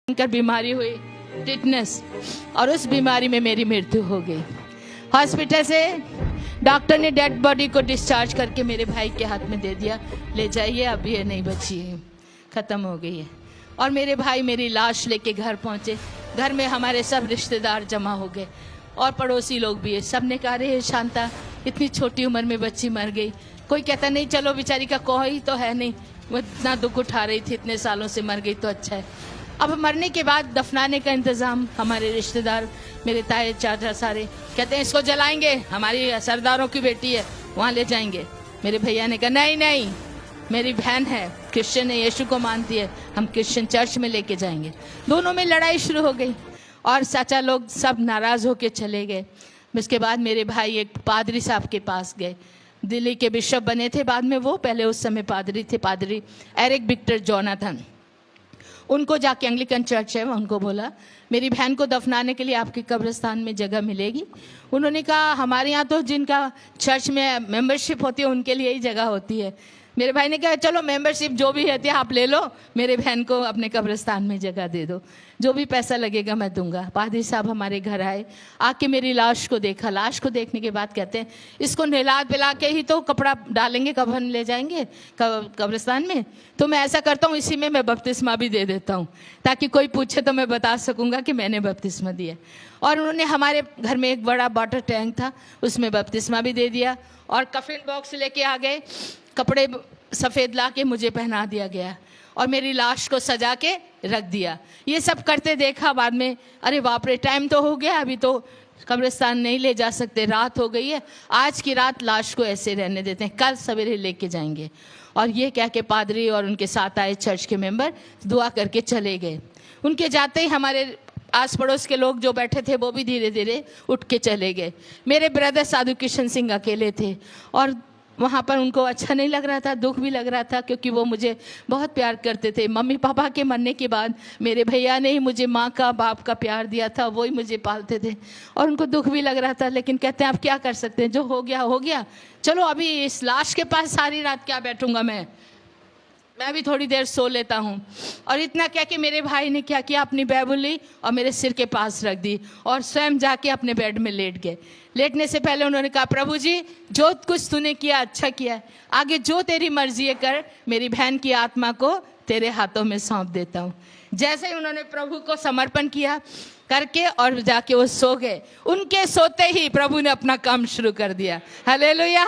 भयंकर बीमारी हुई, टिटनेस, और उस बीमारी में मेरी मृत्यु हो गई। हॉस्पिटल से डॉक्टर ने डेड बॉडी को डिस्चार्ज करके मेरे भाई के हाथ में दे दिया, ले जाइए, अब ये नहीं बची है, ख़त्म हो गई है। और मेरे भाई मेरी लाश लेके घर पहुँचे। घर में हमारे सब रिश्तेदार जमा हो गए और पड़ोसी लोग भी है। सब ने कहा, रे शांता, इतनी छोटी उम्र में बच्ची मर गई। कोई कहता नहीं, चलो बेचारी का कोई तो है नहीं, वो इतना दुख उठा रही थी, इतने सालों से मर गई तो अच्छा है। अब मरने के बाद दफनाने का इंतज़ाम हमारे रिश्तेदार, मेरे ताए चाचा सारे कहते हैं इसको जलाएंगे, हमारी सरदारों की बेटी है, वहाँ ले जाएंगे। मेरे भैया ने कहा नहीं नहीं, मेरी बहन है, क्रिश्चियन है, यीशु को मानती है, हम क्रिश्चियन चर्च में लेके जाएंगे। दोनों में लड़ाई शुरू हो गई और चाचा लोग सब नाराज़ होके चले गए। उसके बाद मेरे भाई एक पादरी साहब के पास गए, दिल्ली के बिशप बने थे बाद में वो, पहले उस समय पादरी थे, पादरी एरिक विक्टर जोनाथन। उनको जाके एंग्लिकन चर्च है, उनको बोला मेरी बहन को दफनाने के लिए आपके कब्रिस्तान में जगह मिलेगी। उन्होंने कहा हमारे यहाँ तो जिनका चर्च में मेंबरशिप होती है उनके लिए ही जगह होती है। मेरे भाई ने कहा चलो मेंबरशिप जो भी है आप ले लो, मेरे बहन को अपने कब्रिस्तान में जगह दे दो, जो भी पैसा लगेगा मैं दूंगा। पादरी साहब हमारे घर आए, आके मेरी लाश को देखा। लाश को देखने के बाद कहते हैं इसको नहला पिला के ही तो कपड़ा डालेंगे, कफन ले जाएंगे कब्रिस्तान में, तो मैं ऐसा करता हूँ इसी में मैं बपतिस्मा भी दे देता हूँ, ताकि कोई पूछे तो मैं बता सकूँगा कि मैंने बपतिस्मा दिया। और उन्होंने हमारे घर में एक बड़ा वाटर टैंक था, उसमें बपतिस्मा भी दे दिया और कफन बॉक्स लेके आ गए, कपड़े सफ़ेद ला के मुझे पहना दिया गया और मेरी लाश को सजा के रख दिया। ये सब करते देखा बाद में, अरे बाप रे, टाइम तो हो गया, अभी तो कब्रिस्तान नहीं ले जा सकते, रात हो गई है, आज की रात लाश को ऐसे रहने देते हैं, कल सवेरे लेके जाएंगे। और ये कह के पादरी और उनके साथ आए चर्च के मेंबर दुआ करके चले गए। उनके जाते ही हमारे आस पड़ोस के लोग जो बैठे थे वो भी धीरे धीरे उठ के चले गए। मेरे ब्रदर साधु किशन सिंह अकेले थे और वहाँ पर उनको अच्छा नहीं लग रहा था, दुख भी लग रहा था, क्योंकि वो मुझे बहुत प्यार करते थे। मम्मी पापा के मरने के बाद मेरे भैया ने ही मुझे माँ का बाप का प्यार दिया था, वो ही मुझे पालते थे और उनको दुख भी लग रहा था। लेकिन कहते हैं अब क्या कर सकते हैं, जो हो गया हो गया, चलो अभी इस लाश के पास सारी रात क्या बैठूंगा, मैं भी थोड़ी देर सो लेता हूँ। और इतना कह के मेरे भाई ने क्या किया, अपनी बाइबल ली और मेरे सिर के पास रख दी और स्वयं जाके अपने बेड में लेट गए। लेटने से पहले उन्होंने कहा प्रभु जी जो कुछ तूने किया अच्छा किया है, आगे जो तेरी मर्जी है कर, मेरी बहन की आत्मा को तेरे हाथों में सौंप देता हूँ। जैसे ही उन्होंने प्रभु को समर्पण किया करके और जाके वो सो गए, उनके सोते ही प्रभु ने अपना काम शुरू कर दिया। हालेलुया।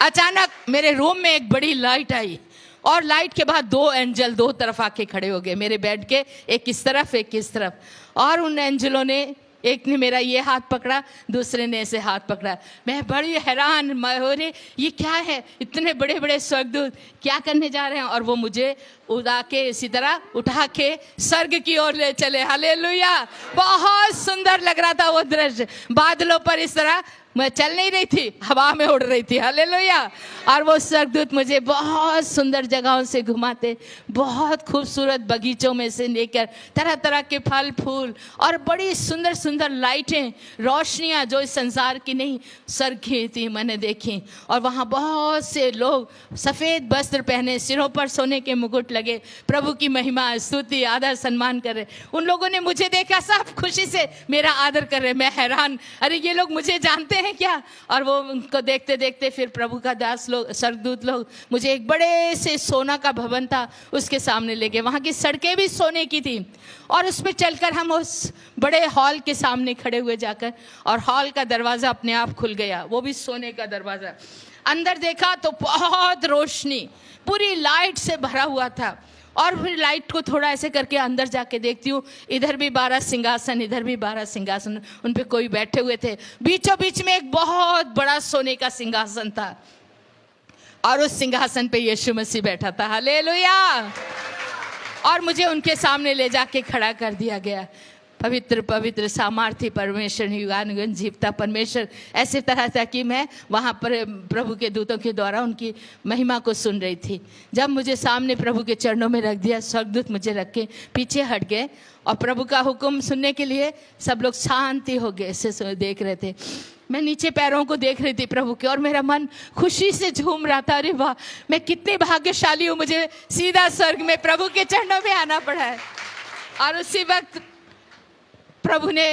अचानक मेरे रूम में एक बड़ी लाइट आई और लाइट के बाद दो एंजल दो तरफ आके खड़े हो गए मेरे बेड के, एक इस तरफ एक इस तरफ। और उन एंजलों ने, एक ने मेरा ये हाथ पकड़ा, दूसरे ने ऐसे हाथ पकड़ा। मैं बड़ी हैरान, मैं ये क्या है, इतने बड़े बड़े स्वर्गदूत क्या करने जा रहे हैं। और वो मुझे उड़ा के इसी तरह उठा के स्वर्ग की ओर ले चले। हालेलुया। बहुत सुंदर लग रहा था वो दृश्य, बादलों पर इस तरह मैं चल नहीं रही थी, हवा में उड़ रही थी। हालेलुया। और वो स्वर्गदूत मुझे बहुत सुंदर जगहों से घुमाते, बहुत खूबसूरत बगीचों में से लेकर तरह तरह के फल फूल और बड़ी सुंदर सुंदर लाइटें, रोशनियां जो इस संसार की नहीं स्वर्ग की थी मैंने देखी। और वहाँ बहुत से लोग सफ़ेद वस्त्र पहने, सिरों पर सोने के मुकुट लगे, प्रभु की महिमा स्तुति आदर सम्मान कर रहे। उन लोगों ने मुझे देखा, सब खुशी से मेरा आदर कर रहे। मैं हैरान, अरे ये लोग मुझे जानते हैं क्या। और वो उनको देखते देखते फिर प्रभु का दास लोग, स्वर्गदूत लोग मुझे एक बड़े से सोना का भवन था उसके सामने ले गए। वहाँ की सड़कें भी सोने की थी और उसमें चलकर हम उस बड़े हॉल के सामने खड़े हुए जाकर, और हॉल का दरवाज़ा अपने आप खुल गया, वो भी सोने का दरवाज़ा। अंदर देखा तो बहुत रोशनी, पूरी लाइट से भरा हुआ था। और फिर लाइट को थोड़ा ऐसे करके अंदर जाके देखती हूँ, इधर भी 12 सिंहासन, इधर भी 12 सिंहासन, उन पे कोई बैठे हुए थे। बीचों बीच में एक बहुत बड़ा सोने का सिंहासन था और उस सिंहासन पे यीशु मसीह बैठा था। हालेलुया। और मुझे उनके सामने ले जाके खड़ा कर दिया गया। पवित्र पवित्र सामर्थी परमेश्वर, युगानुयुग जीवता परमेश्वर, ऐसे तरह था कि मैं वहाँ पर प्रभु के दूतों के द्वारा उनकी महिमा को सुन रही थी। जब मुझे सामने प्रभु के चरणों में रख दिया, स्वर्गदूत मुझे रख के पीछे हट गए और प्रभु का हुक्म सुनने के लिए सब लोग शांति हो गए, ऐसे देख रहे थे। मैं नीचे पैरों को देख रही थी प्रभु के और मेरा मन खुशी से झूम रहा था। अरे वाह, मैं कितनी भाग्यशाली हूँ, मुझे सीधा स्वर्ग में प्रभु के चरणों में आना पड़ा है। और उसी वक्त प्रभु ने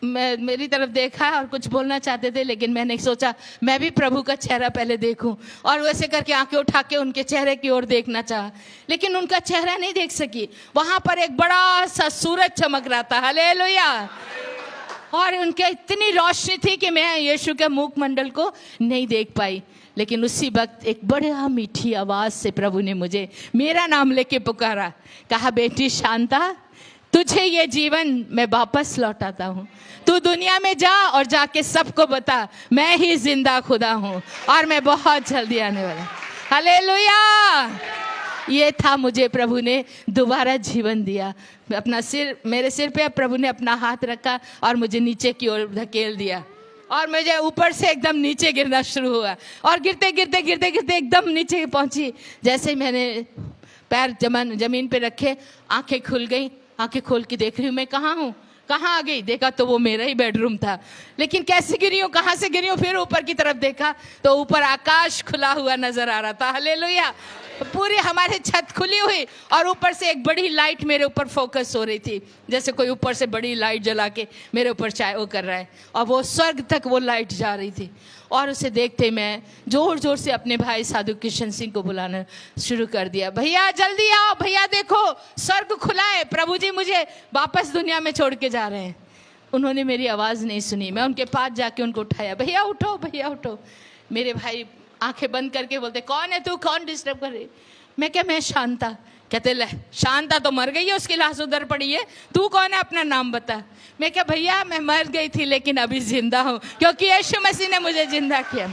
मेरी तरफ देखा और कुछ बोलना चाहते थे, लेकिन मैंने सोचा मैं भी प्रभु का चेहरा पहले देखूं, और वैसे करके आंखें उठा के उनके चेहरे की ओर देखना चाहा, लेकिन उनका चेहरा नहीं देख सकी। वहां पर एक बड़ा सा सूरज चमक रहा था, हालेलुया, और उनके इतनी रोशनी थी कि मैं यीशु के मुखमंडल को नहीं देख पाई। लेकिन उसी वक्त एक बड़ा मीठी आवाज से प्रभु ने मुझे मेरा नाम लेके पुकारा, कहा बेटी शांता, तुझे ये जीवन मैं वापस लौटाता हूँ, तू दुनिया में जा और जाके सबको बता मैं ही जिंदा खुदा हूँ और मैं बहुत जल्दी आने वाला। हालेलुया। ये था, मुझे प्रभु ने दोबारा जीवन दिया। अपना सिर, मेरे सिर पे प्रभु ने अपना हाथ रखा और मुझे नीचे की ओर धकेल दिया, और मुझे ऊपर से एकदम नीचे गिरना शुरू हुआ, और गिरते गिरते गिरते गिरते एकदम नीचे पहुंची। जैसे ही मैंने पैर जमीन पे रखे, आंखें खुल गई। आंखें खोल के देख रही हूँ मैं कहाँ हूँ, कहाँ आ गई। देखा तो वो मेरा ही बेडरूम था, लेकिन कैसे गिरी हूँ, कहाँ से गिरी हूँ। फिर ऊपर की तरफ देखा तो ऊपर आकाश खुला हुआ नजर आ रहा था, हालेलुया। पूरी हमारी छत खुली हुई और ऊपर से एक बड़ी लाइट मेरे ऊपर फोकस हो रही थी, जैसे कोई ऊपर से बड़ी लाइट जला के मेरे ऊपर चाय वो कर रहा है, और वो स्वर्ग तक वो लाइट जा रही थी। और उसे देखते मैं जोर जोर से अपने भाई साधु किशन सिंह को बुलाना शुरू कर दिया, भैया जल्दी आओ, भैया देखो स्वर्ग खुला है, प्रभु जी मुझे वापस दुनिया में छोड़ के जा रहे हैं। उन्होंने मेरी आवाज़ नहीं सुनी। मैं उनके पास जाके उनको उठाया, भैया उठो, भैया उठो। मेरे भाई आंखें बंद करके बोलते, कौन है तू, कौन डिस्टर्ब कर रही। मैं क्या, मैं शांता। कहते ले, शांता तो मर गई है, उसकी लाश उधर पड़ी है, तू कौन है, अपना नाम बता। मैं क्या, भैया मैं मर गई थी लेकिन अभी जिंदा हूँ, क्योंकि यीशु मसीह ने मुझे जिंदा किया।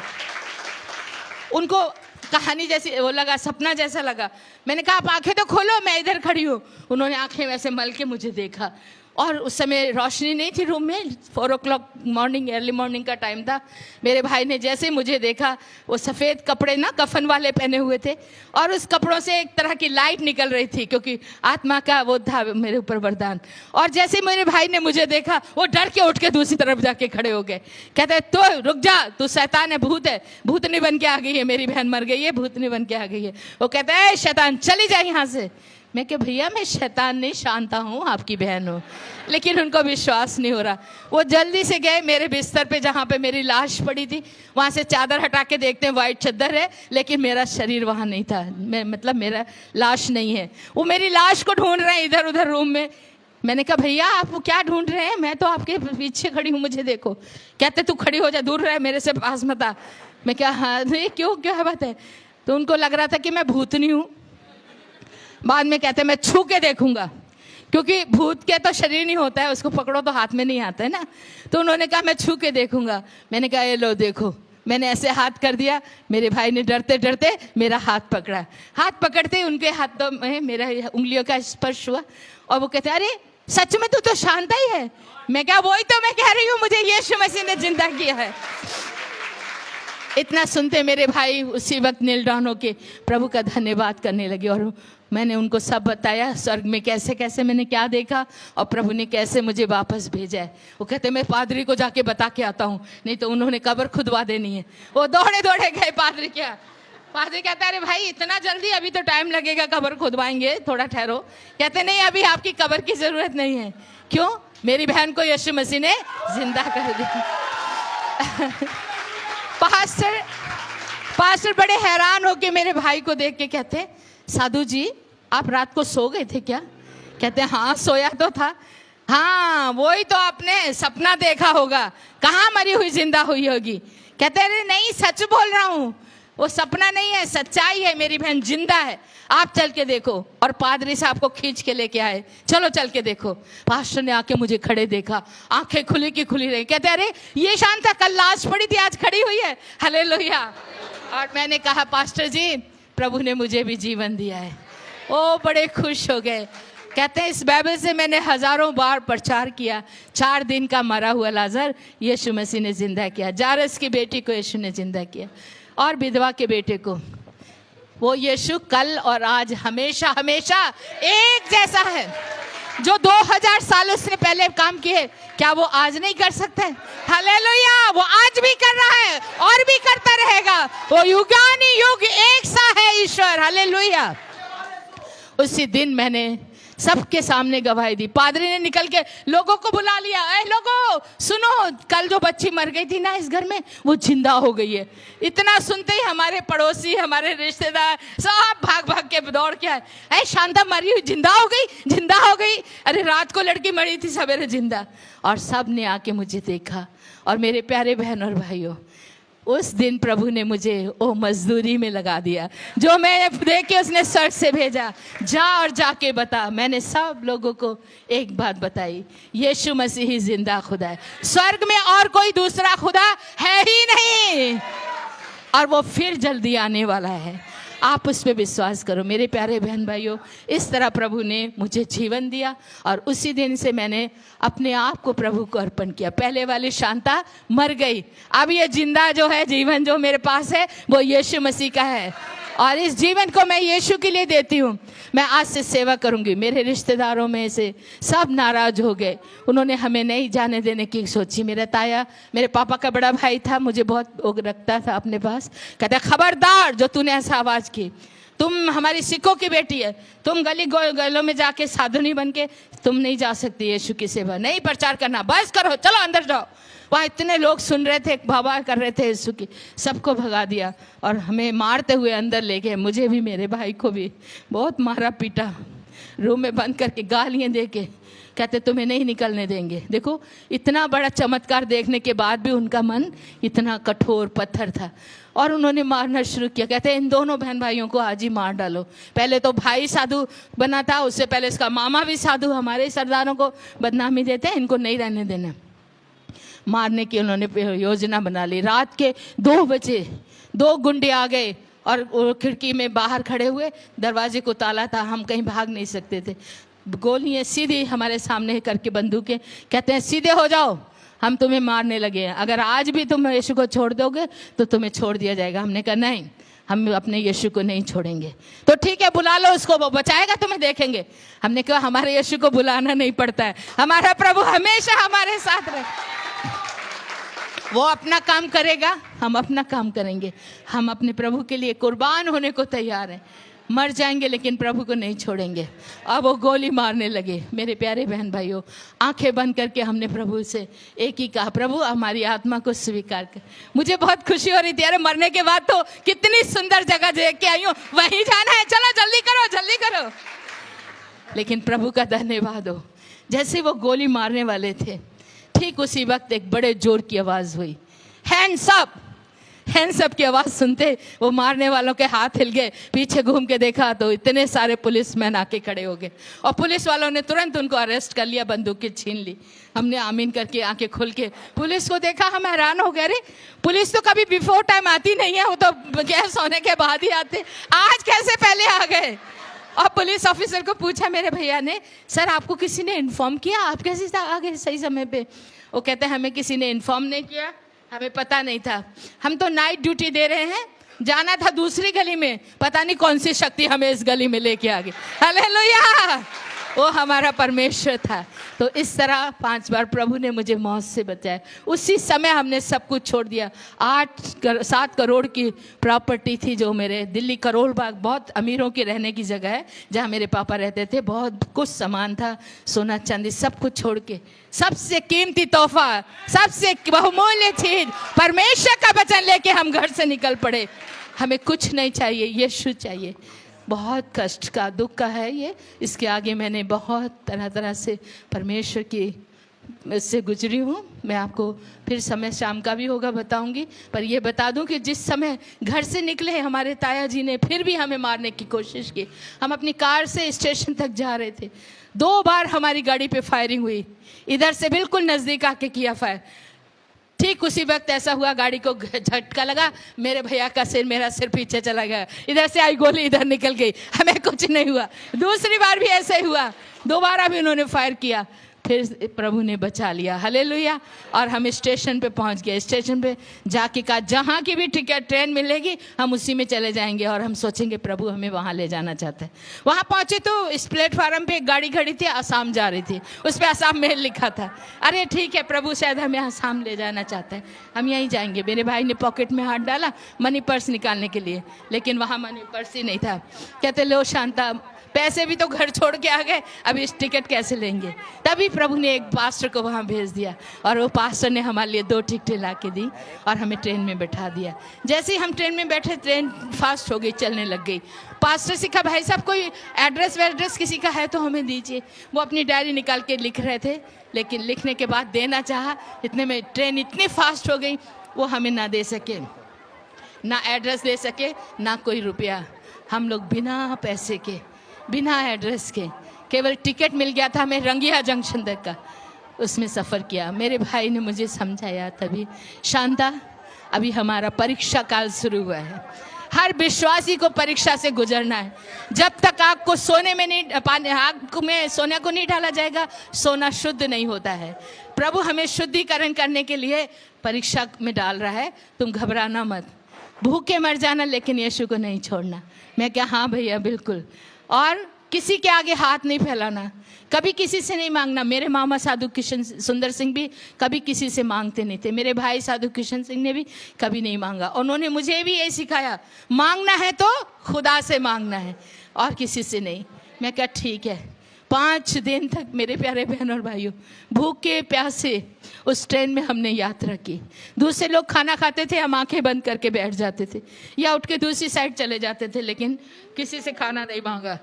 उनको कहानी जैसी वो लगा, सपना जैसा लगा। मैंने कहा आप आंखें तो खोलो, मैं इधर खड़ी हूँ। उन्होंने आंखें वैसे मल के मुझे देखा, और उस समय रोशनी नहीं थी रूम में, 4 o'clock मॉर्निंग, अर्ली मॉर्निंग का टाइम था। मेरे भाई ने जैसे ही मुझे देखा, वो सफ़ेद कपड़े ना कफन वाले पहने हुए थे, और उस कपड़ों से एक तरह की लाइट निकल रही थी, क्योंकि आत्मा का वो था मेरे ऊपर वरदान। और जैसे मेरे भाई ने मुझे देखा, वो डर के उठ के दूसरी तरफ जाके खड़े हो गए। कहते तो रुक जा, तू शैतान है, भूत है, भूतनी बन के आ गई है, मेरी बहन मर गई है, भूतनी बन के आ गई है। वो कहते है शैतान चली जाए यहाँ से। मैं क्या, भैया मैं शैतान नहीं, शांता हूँ, आपकी बहन हूँ। लेकिन उनको विश्वास नहीं हो रहा। वो जल्दी से गए मेरे बिस्तर पे जहाँ पे मेरी लाश पड़ी थी, वहाँ से चादर हटा के देखते हैं वाइट चादर है, लेकिन मेरा शरीर वहाँ नहीं था, मतलब मेरा लाश नहीं है। वो मेरी लाश को ढूंढ रहे हैं इधर उधर रूम में। मैंने कहा भैया आप वो क्या ढूंढ रहे हैं, मैं तो आपके पीछे खड़ी हूँ, मुझे देखो। कहते तू खड़ी हो जा, दूर रहे, मेरे से पास मत आ। मैं क्या, हाँ नहीं क्यों, क्या बात है। तो उनको लग रहा था कि मैं भूतनी हूँ। बाद में कहते मैं छू के देखूंगा, क्योंकि भूत के तो शरीर नहीं होता है, उसको पकड़ो तो हाथ में नहीं आता है ना। तो उन्होंने कहा मैं छू के देखूंगा। मैंने कहा ये लो देखो। मैंने ऐसे हाथ कर दिया, मेरे भाई ने डरते डरते मेरा हाथ पकड़ा। हाथ पकड़ते उनके हाथों में मेरा उंगलियों का स्पर्श हुआ, और वो कहते अरे सच में तू तो शांता ही है। मैं क्या, वही तो मैं कह रही हूँ, मुझे यीशु मसीह ने जिंदा किया है। इतना सुनते मेरे भाई उसी वक्त नील डाउन होके प्रभु का धन्यवाद करने लगे, और मैंने उनको सब बताया स्वर्ग में कैसे कैसे मैंने क्या देखा और प्रभु ने कैसे मुझे वापस भेजा है। वो कहते मैं पादरी को जाके बता के आता हूँ, नहीं तो उन्होंने कब्र खुदवा देनी है। वो दौड़े दौड़े गए पादरी क्या, पादरी कहता है अरे भाई इतना जल्दी, अभी तो टाइम लगेगा, कब्र खुदवाएंगे, थोड़ा ठहरो। कहते नहीं अभी आपकी कब्र की जरूरत नहीं है। क्यों, मेरी बहन को यीशु मसीह ने जिंदा कर दिया। पास्टर बड़े हैरान होके मेरे भाई को देख के कहते साधु जी आप रात को सो गए थे क्या। कहते हाँ सोया तो था। हाँ वही तो आपने सपना देखा होगा, कहाँ मरी हुई जिंदा हुई होगी। कहते अरे नहीं सच बोल रहा हूँ, वो सपना नहीं है, सच्चाई है, मेरी बहन जिंदा है, आप चल के देखो। और पादरी साहब को खींच के लेके आए, चलो चल के देखो। पास्टर ने आके मुझे खड़े देखा, आंखें खुली की खुली रही। कहते अरे ये शांता कल लाश पड़ी थी, आज खड़ी हुई है, हालेलुया। और मैंने कहा पास्टर जी प्रभु ने मुझे भी जीवन दिया है। ओ बड़े खुश हो गए। कहते हैं इस बाइबल से मैंने हजारों बार प्रचार किया। 4 दिन का मरा हुआ लाजर यीशु मसीह ने जिंदा किया, जारस की बेटी को यीशु ने जिंदा किया, और विधवा के बेटे को। वो यीशु कल और आज हमेशा हमेशा एक जैसा है। जो 2000 साल उसने पहले काम किए, क्या वो आज नहीं कर सकते। हालेलुया, वो आज भी कर रहा है और भी करता रहेगा। वो युगानी युग एक सा है ईश्वर। हालेलुया। उसी दिन मैंने सबके सामने गवाही दी। पादरी ने निकल के लोगों को बुला लिया, ए लोगों सुनो, कल जो बच्ची मर गई थी ना इस घर में, वो जिंदा हो गई है। इतना सुनते ही हमारे पड़ोसी, हमारे रिश्तेदार सब भाग भाग के दौड़ के आए, ए शांता मरी हुई जिंदा हो गई, जिंदा हो गई। अरे रात को लड़की मरी थी, सवेरे जिंदा। और सब ने आके मुझे देखा। और मेरे प्यारे बहन और भाइयों, उस दिन प्रभु ने मुझे वो मजदूरी में लगा दिया जो मैं देख के उसने स्वर्ग से भेजा, जा और जाके बता। मैंने सब लोगों को एक बात बताई, यीशु मसीह ही जिंदा खुदा है, स्वर्ग में और कोई दूसरा खुदा है ही नहीं, और वो फिर जल्दी आने वाला है। आप उस पर विश्वास करो। मेरे प्यारे बहन भाइयों, इस तरह प्रभु ने मुझे जीवन दिया और उसी दिन से मैंने अपने आप को प्रभु को अर्पण किया। पहले वाली शांता मर गई, अब ये जिंदा जो है जीवन जो मेरे पास है वो यीशु मसीह का है, और इस जीवन को मैं यीशु के लिए देती हूँ। मैं आज से सेवा करूँगी। मेरे रिश्तेदारों में से सब नाराज हो गए, उन्होंने हमें नहीं जाने देने की सोची। मेरा ताया मेरे पापा का बड़ा भाई था, मुझे बहुत ओग रखता था अपने पास। कहता खबरदार जो तूने ऐसा आवाज़ की, तुम हमारी सिखों की बेटी है, तुम गली गलों में जाके साधुनी बन के तुम नहीं जा सकती यीशु की सेवा, नहीं प्रचार करना, बस करो, चलो अंदर जाओ। वहाँ इतने लोग सुन रहे थे, बाबा कर रहे थे यीशु की, सबको भगा दिया और हमें मारते हुए अंदर ले गए। मुझे भी, मेरे भाई को भी बहुत मारा पीटा, रूम में बंद करके गालियाँ दे के कहते तुम्हें नहीं निकलने देंगे। देखो इतना बड़ा चमत्कार देखने के बाद भी उनका मन इतना कठोर पत्थर था, और उन्होंने मारना शुरू किया। कहते इन दोनों बहन भाइयों को आज ही मार डालो। पहले तो भाई साधु बना था, उससे पहले इसका मामा भी साधु, हमारे सरदारों को बदनामी देते हैं, इनको नहीं रहने देना। मारने की उन्होंने योजना बना ली। रात के 2 बजे 2 गुंडे आ गए और खिड़की में बाहर खड़े हुए, दरवाजे को ताला था, हम कहीं भाग नहीं सकते थे। गोलियां सीधी हमारे सामने करके बंदूकें, कहते हैं सीधे हो जाओ, हम तुम्हें मारने लगे हैं, अगर आज भी तुम यीशु को छोड़ दोगे तो तुम्हें छोड़ दिया जाएगा। हमने कहा नहीं, हम अपने यीशु को नहीं छोड़ेंगे। तो ठीक है बुला लो उसको, वो बचाएगा, तुम्हें देखेंगे। हमने कहा हमारे यीशु को बुलाना नहीं पड़ता है, हमारा प्रभु हमेशा हमारे साथ रहे, वो अपना काम करेगा, हम अपना काम करेंगे। हम अपने प्रभु के लिए कुर्बान होने को तैयार हैं, मर जाएंगे लेकिन प्रभु को नहीं छोड़ेंगे। अब वो गोली मारने लगे। मेरे प्यारे बहन भाइयों, आंखें बंद करके हमने प्रभु से एक ही कहा, प्रभु हमारी आत्मा को स्वीकार कर। मुझे बहुत खुशी हो रही थी, अरे मरने के बाद तो कितनी सुंदर जगह देख के आई हूँ, वहीं जाना है, चलो जल्दी करो जल्दी करो। लेकिन प्रभु का धन्यवाद हो, जैसे वो गोली मारने वाले थे, ठीक उसी वक्त एक बड़े जोर की आवाज हुई, हैंड्स अप। हैंड्स अप की आवाज सुनते वो मारने वालों के हाथ हिल गए। पीछे घूम के देखा तो इतने सारे पुलिसमैन आके खड़े हो गए, और पुलिस वालों ने तुरंत उनको अरेस्ट कर लिया, बंदूकें छीन ली। हमने आमीन करके आंखें खोल के पुलिस को देखा, हम हैरान हो गए। अरे पुलिस तो कभी बिफोर टाइम आती नहीं है, वो तो गैस होने के बाद ही आते, आज कैसे पहले आ गए। और पुलिस ऑफिसर को पूछा मेरे भैया ने, सर आपको किसी ने इन्फॉर्म किया, आप कैसे आ गए सही समय पे? वो कहते हैं हमें किसी ने इन्फॉर्म नहीं किया, हमें पता नहीं था, हम तो नाइट ड्यूटी दे रहे हैं, जाना था दूसरी गली में, पता नहीं कौन सी शक्ति हमें इस गली में लेके आ गई। हालेलुया, वो हमारा परमेश्वर था। तो इस तरह 5 बार प्रभु ने मुझे मौत से बचाया। उसी समय हमने सब कुछ छोड़ दिया। 7 करोड़ की प्रॉपर्टी थी जो मेरे, दिल्ली करोल बाग बहुत अमीरों की रहने की जगह है जहाँ मेरे पापा रहते थे, बहुत कुछ सामान था, सोना चांदी, सब कुछ छोड़ के सबसे कीमती तोहफा, सबसे बहुमूल्य चीज परमेश्वर का वचन लेके हम घर से निकल पड़े। हमें कुछ नहीं चाहिए, यीशु चाहिए। बहुत कष्ट का, दुख का है ये, इसके आगे मैंने बहुत तरह तरह से परमेश्वर की इससे गुजरी हूँ। मैं आपको फिर समय शाम का भी होगा बताऊंगी, पर ये बता दूं कि जिस समय घर से निकले हमारे ताया जी ने फिर भी हमें मारने की कोशिश की। हम अपनी कार से स्टेशन तक जा रहे थे, 2 बार हमारी गाड़ी पे फायरिंग हुई, इधर से बिल्कुल नज़दीक आके किया फायर। ठीक उसी वक्त ऐसा हुआ, गाड़ी को झटका लगा, मेरे भैया का सिर, मेरा सिर पीछे चला गया, इधर से आई गोली इधर निकल गई, हमें कुछ नहीं हुआ। दूसरी बार भी ऐसे ही हुआ, दोबारा भी उन्होंने फायर किया, फिर प्रभु ने बचा लिया। हालेलुया। और हम स्टेशन पे पहुंच गए। स्टेशन पे जाके कहा जहाँ की भी टिकट ट्रेन मिलेगी हम उसी में चले जाएंगे, और हम सोचेंगे प्रभु हमें वहाँ ले जाना चाहते हैं। वहाँ पहुँचे तो इस प्लेटफार्म पे एक गाड़ी खड़ी थी, आसाम जा रही थी, उस पर आसाम मेल लिखा था। अरे ठीक है, प्रभु शायद हमें आसाम ले जाना चाहते हैं, हम यहीं जाएंगे। मेरे भाई ने पॉकेट में हाथ डाला मनी पर्स निकालने के लिए, लेकिन वहाँ मनी पर्स ही नहीं था। कहते लो शांता, पैसे भी तो घर छोड़ के आ गए, अब इस टिकट कैसे लेंगे। तभी प्रभु ने एक पास्टर को वहाँ भेज दिया और वो पास्टर ने हमारे लिए 2 टिकटें ला के दी और हमें ट्रेन में बैठा दिया। जैसे ही हम ट्रेन में बैठे, ट्रेन फास्ट हो गई, चलने लग गई। पास्टर से कहा, भाई साहब कोई एड्रेस वैड्रेस किसी का है तो हमें दीजिए। वो अपनी डायरी निकाल के लिख रहे थे, लेकिन लिखने के बाद देना चाहा, इतने में ट्रेन इतनी फास्ट हो गई, वो हमें ना दे सके, ना एड्रेस दे सके, ना कोई रुपया। हम लोग बिना पैसे के, बिना एड्रेस के, केवल टिकट मिल गया था हमें रंगिया जंक्शन तक का, उसमें सफ़र किया। मेरे भाई ने मुझे समझाया तभी, शांता अभी हमारा परीक्षा काल शुरू हुआ है, हर विश्वासी को परीक्षा से गुजरना है। जब तक आग को सोने में नहीं, आग में सोने को नहीं डाला जाएगा, सोना शुद्ध नहीं होता है। प्रभु हमें शुद्धिकरण करने के लिए परीक्षा में डाल रहा है। तुम घबराना मत, भूखे मर जाना लेकिन यीशु को नहीं छोड़ना। मैं क्या, हाँ भैया बिल्कुल। और किसी के आगे हाथ नहीं फैलाना, कभी किसी से नहीं मांगना। मेरे मामा साधु किशन सुंदर सिंह भी कभी किसी से मांगते नहीं थे, मेरे भाई साधु किशन सिंह ने भी कभी नहीं मांगा। उन्होंने मुझे भी यही सिखाया, मांगना है तो खुदा से मांगना है और किसी से नहीं। मैं क्या, ठीक है। 5 दिन तक मेरे प्यारे बहन और भाइयों, भूखे प्यासे उस ट्रेन में हमने यात्रा की। दूसरे लोग खाना खाते थे, हम आंखें बंद करके बैठ जाते थे या उठ के दूसरी साइड चले जाते थे, लेकिन किसी से खाना नहीं मांगा।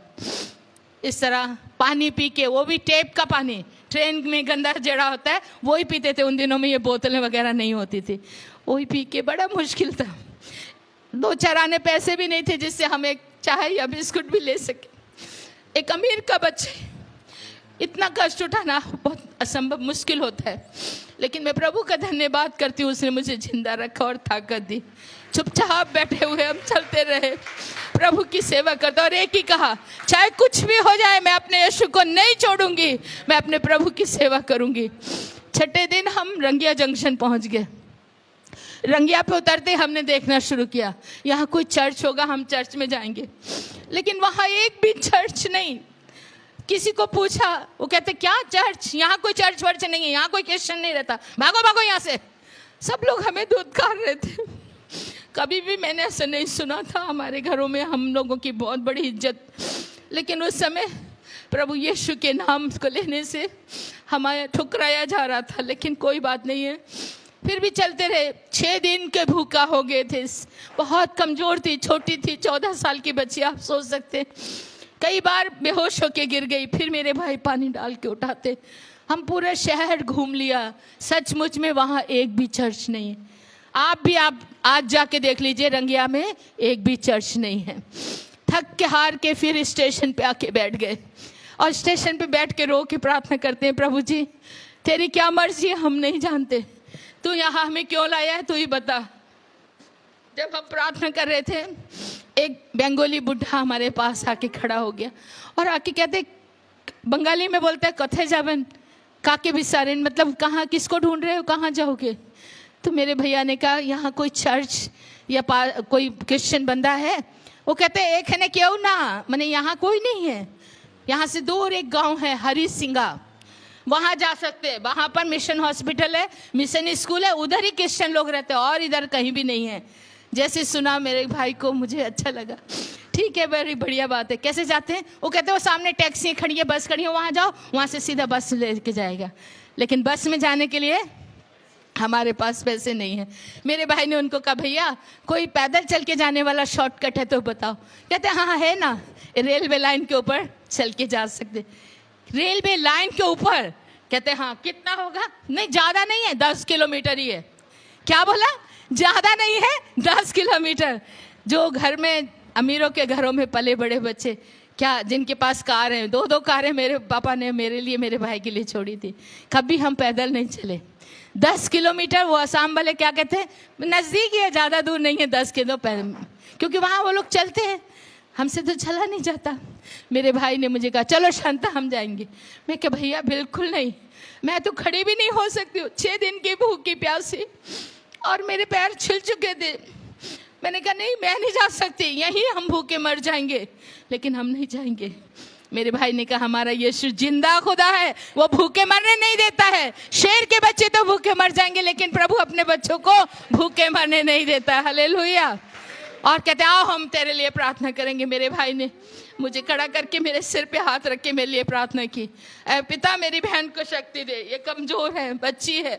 इस तरह पानी पी के, वो भी टेप का पानी, ट्रेन में गंदा जड़ा होता है वही पीते थे। उन दिनों में ये बोतलें वगैरह नहीं होती थी, वही पी के बड़ा मुश्किल था। 2-4 आने पैसे भी नहीं थे जिससे हम एक चाय या बिस्कुट भी ले सके। एक अमीर का बच्चे, इतना कष्ट उठाना बहुत असंभव मुश्किल होता है, लेकिन मैं प्रभु का धन्यवाद करती हूँ, उसने मुझे जिंदा रखा और ताकत दी। चुपचाप बैठे हुए हम चलते रहे, प्रभु की सेवा करते, और एक ही कहा, चाहे कुछ भी हो जाए मैं अपने यीशु को नहीं छोड़ूंगी, मैं अपने प्रभु की सेवा करूंगी। 6ठे दिन हम रंगिया जंक्शन पहुंच गए। रंगिया पे उतरते हमने देखना शुरू किया, यहाँ कोई चर्च होगा, हम चर्च में जाएंगे, लेकिन वहाँ एक भी चर्च नहीं। किसी को पूछा, वो कहते क्या चर्च, यहाँ कोई चर्च वर्च नहीं है, यहाँ कोई क्रिश्चियन नहीं रहता, भागो भागो यहाँ से। सब लोग हमें धुतकार रहे थे। कभी भी मैंने ऐसा नहीं सुना था। हमारे घरों में हम लोगों की बहुत बड़ी इज्जत, लेकिन उस समय प्रभु यीशु के नाम को लेने से हमारा ठुकराया जा रहा था, लेकिन कोई बात नहीं है, फिर भी चलते रहे। 6 दिन के भूखा हो गए थे, बहुत कमज़ोर थी, छोटी थी, 14 साल की बच्ची, आप सोच सकते हैं। कई बार बेहोश होके गिर गई, फिर मेरे भाई पानी डाल के उठाते। हम पूरा शहर घूम लिया, सचमुच में वहाँ एक भी चर्च नहीं है। आप आज जाके देख लीजिए, रंगिया में एक भी चर्च नहीं है। थक के हार के फिर स्टेशन पे आके बैठ गए, और स्टेशन पे बैठ के रो के प्रार्थना करते हैं, प्रभु जी तेरी क्या मर्जी है, हम नहीं जानते, तू यहाँ हमें क्यों लाया है, तू ही बता। जब हम प्रार्थना कर रहे थे, एक बंगाली बुढ़ा हमारे पास आके खड़ा हो गया और आके कहते, बंगाली में बोलते हैं, कथे जावन काके बिसारेन, मतलब कहाँ, किसको ढूंढ रहे हो, कहाँ जाओगे। तो मेरे भैया ने कहा, यहाँ कोई चर्च या कोई क्रिश्चियन बंदा है। वो कहते हैं, एक है ना, क्यों ना, मैंने यहाँ कोई नहीं है, यहाँ से दूर एक गांव है हरी सिंगा, वहाँ जा सकते हैं, वहाँ पर मिशन हॉस्पिटल है, मिशन स्कूल है, उधर ही क्रिश्चियन लोग रहते हैं और इधर कहीं भी नहीं है। जैसे सुना मेरे भाई को, मुझे अच्छा लगा, ठीक है बड़ी बढ़िया बात है। कैसे जाते हैं? वो कहते हैं वो सामने टैक्सी खड़ी है, बस खड़ी है, वहाँ जाओ, वहाँ से सीधा बस लेके जाएगा। लेकिन बस में जाने के लिए हमारे पास पैसे नहीं है। मेरे भाई ने उनको कहा, भैया कोई पैदल चल के जाने वाला शॉर्टकट है तो बताओ। कहते हैं हाँ है ना, रेलवे लाइन के ऊपर चल के जा सकते। रेलवे लाइन के ऊपर? कहते हैं हाँ। कितना होगा? नहीं ज़्यादा नहीं है, 10 किलोमीटर ही है। क्या बोला? ज़्यादा नहीं है, 10 किलोमीटर। जो घर में अमीरों के घरों में पले बड़े बच्चे, क्या जिनके पास कार है, 2-2 कारें मेरे पापा ने मेरे लिए, मेरे भाई के लिए छोड़ी थी। कभी हम पैदल नहीं चले। 10 किलोमीटर, वो असम वाले क्या कहते हैं, नज़दीक ही है, ज़्यादा दूर नहीं है, 10 किलो पैदल, क्योंकि वहाँ वो लोग चलते हैं, हमसे तो चला नहीं जाता। मेरे भाई ने मुझे कहा, चलो शांता हम जाएंगे। मैं क्या भैया बिल्कुल नहीं, मैं तो खड़ी भी नहीं हो सकती हूँ, 6 दिन की भूखी प्यासी, और मेरे पैर छिल चुके थे। मैंने कहा नहीं, मैं नहीं जा सकती, यहीं हम भूखे मर जाएंगे। लेकिन हम नहीं जाएंगे। मेरे भाई ने कहा, हमारा यीशु जिंदा खुदा है, वो भूखे मरने नहीं देता है। शेर के बच्चे तो भूखे मर जाएंगे, लेकिन प्रभु अपने बच्चों को भूखे मरने नहीं देता। हालेलुया। और कहते आओ हम तेरे लिए प्रार्थना करेंगे। मेरे भाई ने मुझे खड़ा करके मेरे सिर पे हाथ रख के मेरे लिए प्रार्थना की, ऐ पिता मेरी बहन को शक्ति दे, ये कमजोर है, बच्ची है,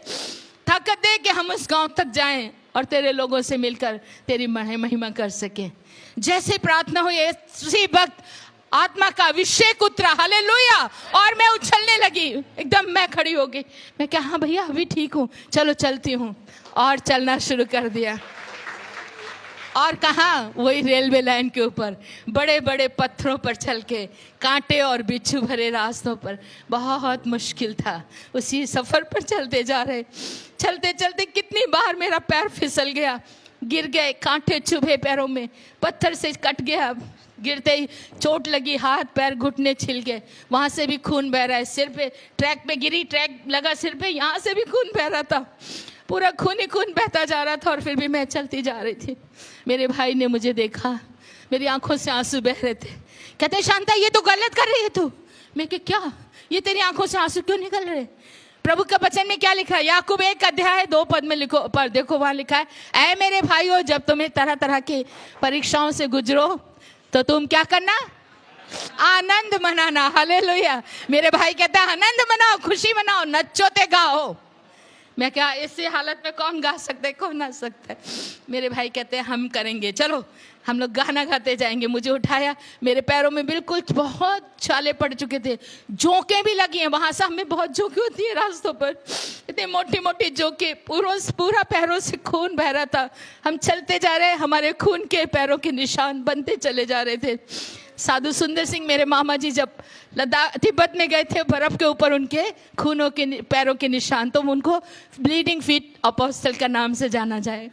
ताकत दे कि हम उस गांव तक जाएं और तेरे लोगों से मिलकर तेरी महिमा कर सकें। जैसे प्रार्थना हुई उसी वक्त आत्मा का अभिषेक उतरा, हालेलुया, और मैं उछलने लगी, एकदम मैं खड़ी हो गई। मैं क्या, हाँ भैया अभी ठीक हूँ, चलो चलती हूँ, और चलना शुरू कर दिया। और कहाँ, वही रेलवे लाइन के ऊपर बड़े बड़े पत्थरों पर चल के, कांटे और बिच्छू भरे रास्तों पर, बहुत मुश्किल था। उसी सफ़र पर चलते जा रहे, चलते चलते कितनी बार मेरा पैर फिसल गया, गिर गए, कांटे चुभे पैरों में, पत्थर से कट गया, गिरते ही चोट लगी, हाथ पैर घुटने छिल गए, वहाँ से भी खून बह रहा है, सिर पे ट्रैक पे गिरी, ट्रैक लगा सिर पे, यहाँ से भी खून बह रहा था, पूरा खून ही खून बहता जा रहा था, और फिर भी मैं चलती जा रही थी। मेरे भाई ने मुझे देखा, मेरी आंखों से आंसू बह रहे थे, कहते शांता ये तो गलत कर रही है तू। मैं कि क्या, ये तेरी आंखों से आंसू क्यों निकल रहे? प्रभु का वचन में क्या लिखा है? याकूब 1:2 में लिखो, पर देखो वहाँ लिखा है, ऐ मेरे भाइयों जब तुम्हें तरह तरह की परीक्षाओं से गुजरो तो तुम क्या करना? आनंद मनाना। हालेलुया। मेरे भाई कहता है आनंद मनाओ, खुशी मनाओ, नचोते गाओ। मैं क्या, इसी हालत में कौन गा सकता है, कौन ना सकता है? मेरे भाई कहते हैं हम करेंगे, चलो हम लोग गाना गाते जाएंगे। मुझे उठाया, मेरे पैरों में बिल्कुल बहुत छाले पड़ चुके थे, जोंकें भी लगी हैं, वहाँ से हमें बहुत जोंकें होती है रास्तों पर, इतनी मोटी मोटी जोंकें, पूरा पैरों से खून बह रहा था। हम चलते जा रहे, हमारे खून के पैरों के निशान बनते चले जा रहे थे। साधु सुंदर सिंह मेरे मामा जी जब लद्दाख तिब्बत में गए थे, बर्फ के ऊपर उनके खूनों के पैरों के निशान, तो उनको ब्लीडिंग फीट अपोस्टल का नाम से जाना जाए।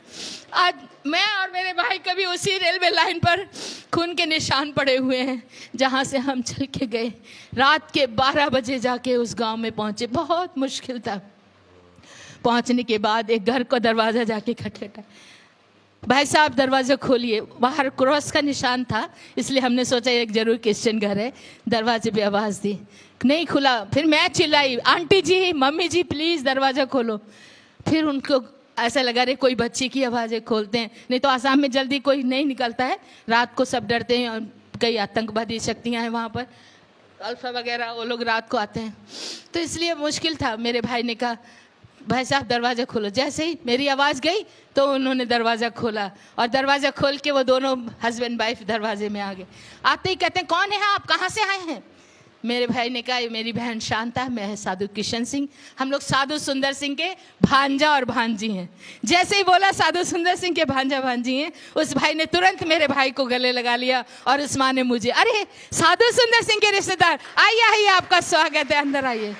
आज मैं और मेरे भाई कभी उसी रेलवे लाइन पर खून के निशान पड़े हुए हैं जहाँ से हम चल के गए। रात के 12 बजे जाके उस गांव में पहुँचे, बहुत मुश्किल था। पहुँचने के बाद एक घर को दरवाज़ा जाके खटखटा, भाई साहब दरवाज़ा खोलिए। बाहर क्रॉस का निशान था, इसलिए हमने सोचा एक जरूर क्रिश्चियन घर है। दरवाजे पे आवाज़ दी, नहीं खुला। फिर मैं चिल्लाई, aunty ji, mummy ji, please दरवाज़ा खोलो। फिर उनको ऐसा लगा रे कोई बच्ची की आवाज़ें खोलते हैं, नहीं तो आसाम में जल्दी कोई नहीं निकलता है, रात को सब डरते हैं, और कई आतंकवादी शक्तियाँ हैं वहाँ पर, अल्फा वगैरह, वो लोग रात को आते हैं, तो इसलिए मुश्किल था। मेरे भाई ने कहा भाई साहब दरवाज़ा खोलो। जैसे ही मेरी आवाज़ गई तो उन्होंने दरवाज़ा खोला, और दरवाज़ा खोल के वो दोनों हस्बैंड वाइफ दरवाजे में आ गए। आते ही कहते हैं कौन है आप, कहाँ से आए हैं? मेरे भाई ने कहा मेरी बहन शांता, मैं साधु किशन सिंह, हम लोग साधु सुंदर सिंह के भांजा और भांजी हैं। जैसे ही बोला साधु सुंदर सिंह के भांजा भांजी हैं, उस भाई ने तुरंत मेरे भाई को गले लगा लिया, और उस माँ ने मुझे, अरे साधु सुंदर सिंह के रिश्तेदार, आइए आइए, आपका स्वागत है, अंदर आइए।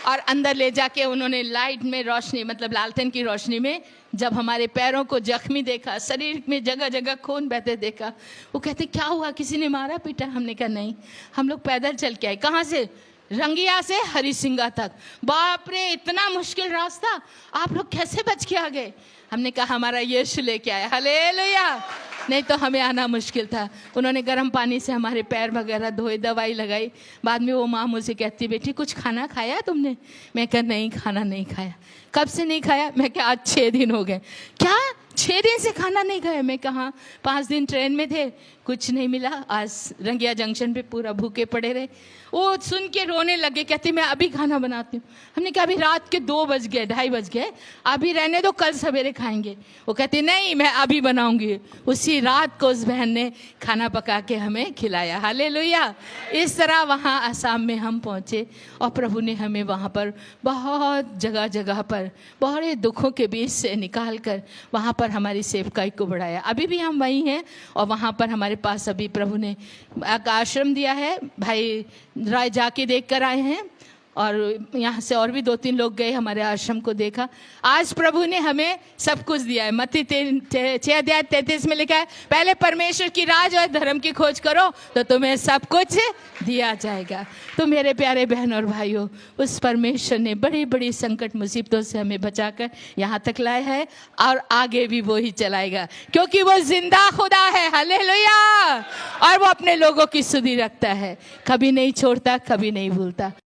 और अंदर ले जाके उन्होंने लाइट में रोशनी, मतलब लालटेन की रोशनी में, जब हमारे पैरों को जख्मी देखा, शरीर में जगह जगह खून बहते देखा, वो कहते क्या हुआ, किसी ने मारा पीटा? हमने कहा नहीं, हम लोग पैदल चल के आए। कहाँ से? रंगिया से हरिसिंगा तक। बाप रे, इतना मुश्किल रास्ता, आप लोग कैसे बच के आ गए? हमने कहा हमारा यीशु लेके आया, हालेलुया, नहीं तो हमें आना मुश्किल था। उन्होंने गर्म पानी से हमारे पैर वगैरह धोए, दवाई लगाई। बाद में वो माँ मुझसे कहती बेटी कुछ खाना खाया तुमने? मैं कहा नहीं, खाना नहीं खाया। कब से नहीं खाया? मैं क्या, आज 6 दिन हो गए। क्या 6 दिन से खाना नहीं खाया? मैं कहा 5 दिन ट्रेन में थे, कुछ नहीं मिला, आज रंगिया जंक्शन पे पूरा भूखे पड़े रहे। वो सुन के रोने लगे, कहती मैं अभी खाना बनाती हूँ। हमने कहा अभी रात के 2 बज गए, 2:30 बज गए, अभी रहने दो, कल सवेरे खाएंगे। वो कहती नहीं, मैं अभी बनाऊंगी। उसी रात को उस बहन ने खाना पका के हमें खिलाया, हालेलुया। इस तरह वहाँ आसाम में हम पहुँचे, और प्रभु ने हमें वहाँ पर बहुत जगह जगह पर बड़े दुखों के बीच से निकाल कर वहाँ पर हमारी सेवकाई को बढ़ाया। अभी भी हम वहीं हैं, और वहाँ पर हमारे पास अभी प्रभु ने एक आश्रम दिया है। भाई राय जाके देख कर आए हैं, और यहाँ से और भी 2-3 लोग गए, हमारे आश्रम को देखा। आज प्रभु ने हमें सब कुछ दिया है। मत्ती 6:33 में लिखा है, पहले परमेश्वर की राज और धर्म की खोज करो तो तुम्हें सब कुछ दिया जाएगा। तो मेरे प्यारे बहन और भाइयों, उस परमेश्वर ने बड़ी बड़ी संकट मुसीबतों से हमें बचाकर यहाँ तक लाया है, और आगे भी वो ही चलाएगा, क्योंकि वो जिंदा खुदा है, हालेलुया। और वो अपने लोगों की सुधि रखता है, कभी नहीं छोड़ता, कभी नहीं भूलता।